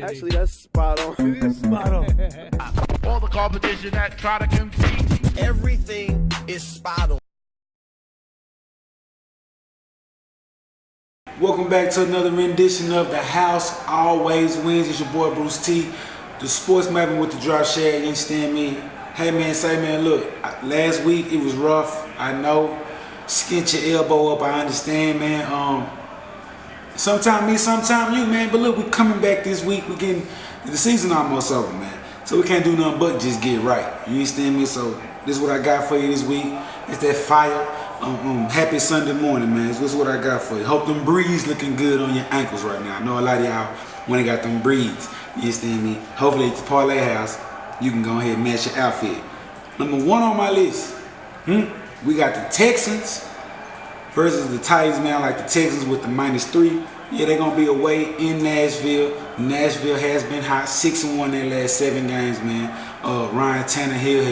Actually, that's spot on. It is spot on. All the competition that try to compete. Everything is spot on. Welcome back to another rendition of The House Always Wins. It's your boy Bruce T, the sports mapping with the drop share. You understand me? Hey man, say man, look, last week it was rough. I know. Skint your elbow up, I understand, man. Sometime me, sometime you, man. But look, we coming back this week. We getting the season almost over, man. So we can't do nothing but just get right. You understand me? So this is what I got for you this week. It's that fire. Happy Sunday morning, man. This is what I got for you. Hope them breeds looking good on your ankles right now. I know a lot of y'all when they got them breeds. You understand me? Hopefully at the parlay house, you can go ahead and match your outfit. Number one on my list, we got the Texans versus the Titans, man. I like the Texans with the -3. Yeah, they're gonna be away in Nashville. Nashville has been hot, 6-1 their last 7 games, man. Ryan Tannehill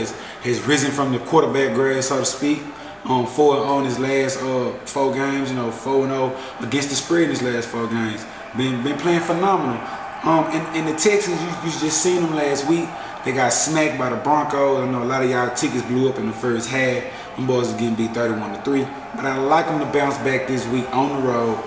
has risen from the quarterback grade, so to speak. 4-0 in his last 4 games, 4-0 against the spread in his last 4 games. Been playing phenomenal. And the Texans, you just seen them last week. They got smacked by the Broncos. I know a lot of y'all tickets blew up in the first half. Them boys are getting beat 31-3. But I like them to bounce back this week on the road.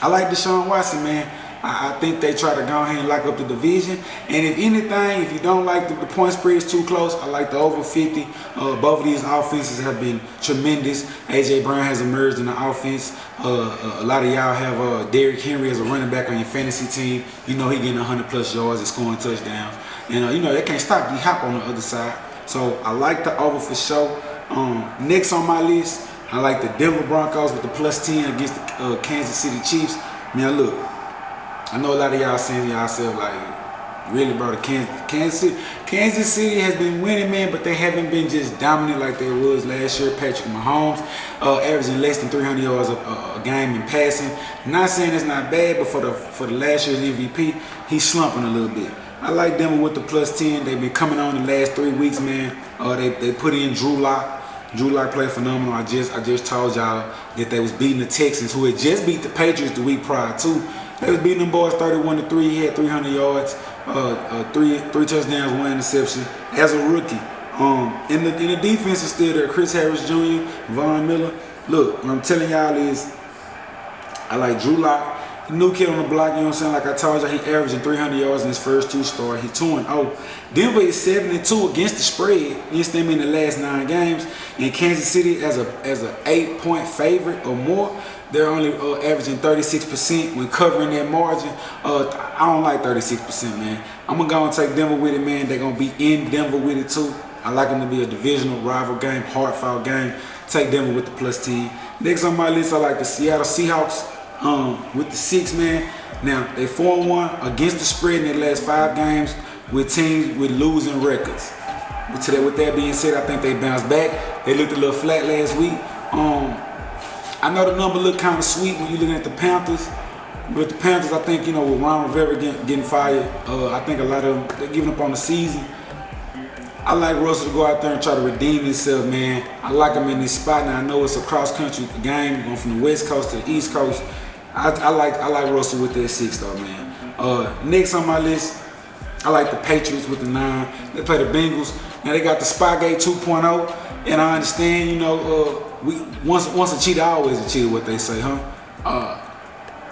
I like Deshaun Watson, man. I think they try to go ahead and lock up the division. And if anything, if you don't like the point spread is too close, I like the over 50. Both of these offenses have been tremendous. A.J. Brown has emerged in the offense. A lot of y'all have Derrick Henry as a running back on your fantasy team. You know he getting 100+ yards and scoring touchdowns. And they can't stop D-Hop on the other side. So I like the over for sure. Next on my list, I like the Denver Broncos with the +10 against the Kansas City Chiefs. Man, look, I know a lot of y'all saying to yourself like, really, bro, the Kansas City has been winning, man, but they haven't been just dominant like they was last year. Patrick Mahomes averaging less than 300 yards a game in passing. Not saying it's not bad, but for the last year's MVP, he's slumping a little bit. I like Denver with the +10. They've been coming on the last 3 weeks, man. They put in Drew Lock. Drew Lock played phenomenal. I just told y'all that they was beating the Texans, who had just beat the Patriots the week prior too. They was beating them boys 31-3. He had 300 yards, three touchdowns, 1 interception as a rookie. And the defense is still there. Chris Harris Jr., Von Miller. Look, what I'm telling y'all is, I like Drew Lock. New kid on the block, you know what I'm saying? Like I told you, he averaging 300 yards in his first 2 starts. He's 2-0. Denver is 7-2 against the spread. You understand me, in the last 9 games. And Kansas City as a 8-point favorite or more, they're only averaging 36% when covering that margin. I don't like 36%, man. I'm gonna go and take Denver with it, man. They're gonna be in Denver with it too. I like them to be a divisional rival game, hard-fought game. Take Denver with the +10. Next on my list, I like the Seattle Seahawks. With the 6, man. Now they 4-1 against the spread in their last 5 games with teams with losing records. With that being said, I think they bounced back. They looked a little flat last week. I know the number looked kind of sweet when you're looking at the Panthers. But the Panthers, I think, with Ron Rivera getting fired, I think a lot of them, they're giving up on the season. I like Russell to go out there and try to redeem himself, man. I like him in this spot. Now I know it's a cross-country game, going from the West Coast to the East Coast. I like Russell with that 6 though, man. Next on my list, I like the Patriots with the 9. They play the Bengals. Now they got the Spygate 2.0, and I understand, once a cheater, always a cheater, what they say, huh?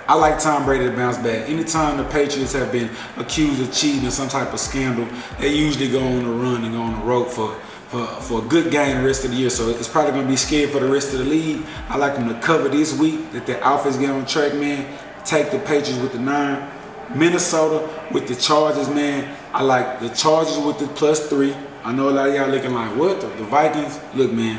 I like Tom Brady to bounce back. Anytime the Patriots have been accused of cheating or some type of scandal, they usually go on the run and go on the road for a good game the rest of the year. So it's probably going to be scary for the rest of the league. I like them to cover this week, that their offense get on track, man. Take the Patriots with the 9. Minnesota with the Chargers, man. I like the Chargers with the +3. I know a lot of y'all looking like, what? The Vikings? Look, man,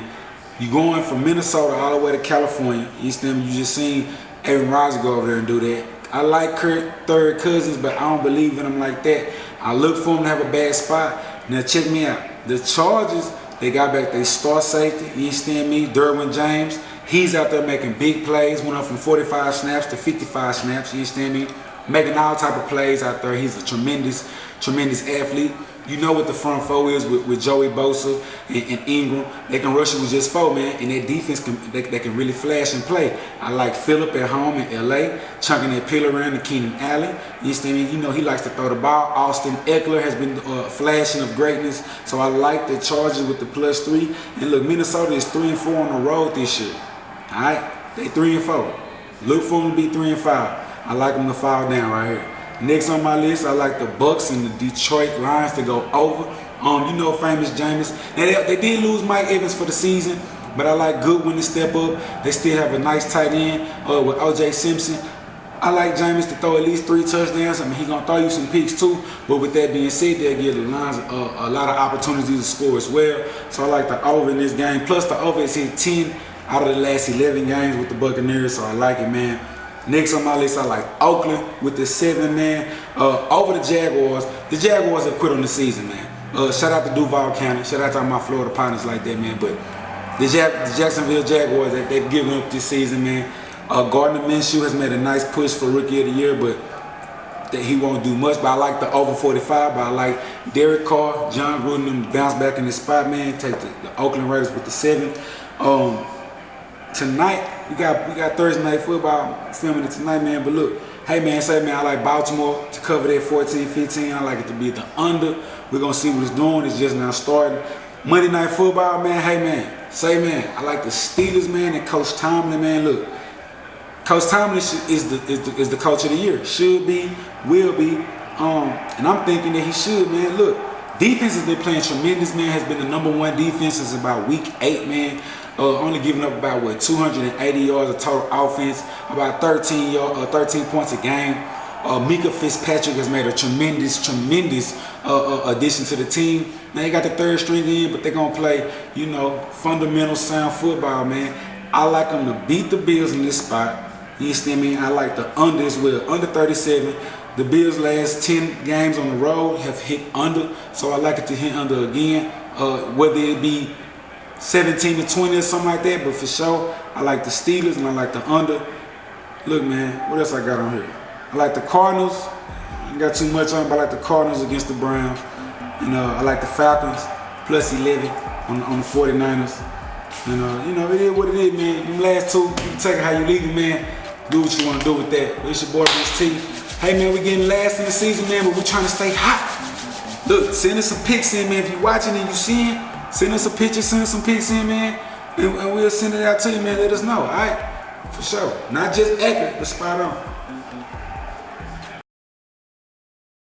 you going from Minnesota all the way to California. You just seen Aaron Rodgers go over there and do that. I like Kirk third cousins, but I don't believe in them like that. I look for them to have a bad spot. Now check me out. The Chargers, they got back their star safety. You understand me? Derwin James. He's out there making big plays. Went up from 45 snaps to 55 snaps. You understand me? Making all type of plays out there. He's a tremendous athlete. You know what the front four is with Joey Bosa and Ingram. They can rush you with just four, man, and their defense they can really flash and play. I like Phillip at home in LA, chunking that pill around to Keenan Allen. You understand me? You know he likes to throw the ball. Austin Eckler has been flashing of greatness, so I like the Chargers with the +3. And look, Minnesota is 3-4 on the road this year. All right, they 3-4. Look for them to be 3-5. I like them to fall down right here. Next on my list, I like the Bucks and the Detroit Lions to go over. You know, famous Jameis. Now they did lose Mike Evans for the season, but I like Goodwin to step up. They still have a nice tight end with O.J. Simpson. I like Jameis to throw at least 3 touchdowns. I mean, he's gonna throw you some picks too. But with that being said, they'll give the Lions a lot of opportunities to score as well. So I like the over in this game. Plus the over is hit 10 out of the last 11 games with the Buccaneers. So I like it, man. Next on my list, I like Oakland with the 7, man. Over the Jaguars. The Jaguars have quit on the season, man. Shout out to Duval County. Shout out to all my Florida partners like that, man. But the Jacksonville Jaguars, they've given up this season, man. Gardner Minshew has made a nice push for Rookie of the Year, but that he won't do much. But I like the over 45. But I like Derek Carr, John Gruden, them bounce back in the spot, man. Take the Oakland Raiders with the 7. Tonight, we got Thursday night football filming it tonight, man. But look, hey man, say man, I like Baltimore to cover that 14-15. I like it to be the under. We're gonna see what it's doing. It's just now starting. Monday night football, man. Hey man, say man, I like the Steelers, man, and Coach Tomlin, man. Look, Coach Tomlin is the coach of the year. Should be, will be, and I'm thinking that he should, man. Look, defense has been playing tremendous, man. Has been the #1 defense since about week 8, man. Only giving up about 280 yards of total offense, about 13 points a game. Mika Fitzpatrick has made a tremendous addition to the team. Now they got the 3rd string in, but they're gonna play, you know, fundamental sound football, man. I like them to beat the Bills in this spot. You understand me? I like the under as well, under 37. The Bills' last 10 games on the road have hit under, so I like it to hit under again. Whether it be 17-20 or something like that, but for sure, I like the Steelers and I like the under. Look, man, what else I got on here? I like the Cardinals. I ain't got too much on, but I like the Cardinals against the Browns. And I like the Falcons +11 on the 49ers. And you know, it is what it is, man. Them last 2, you can take it how you leave it, man. Do what you want to do with that. It's your boy, Bruce T. Hey, man, we getting last in the season, man, but we trying to stay hot. Look, send us some pics in, man. If you watching and you seeing, send us a picture, send us some pics in, man, and we'll send it out to you, man. Let us know, all right? For sure. Not just accurate, but spot on.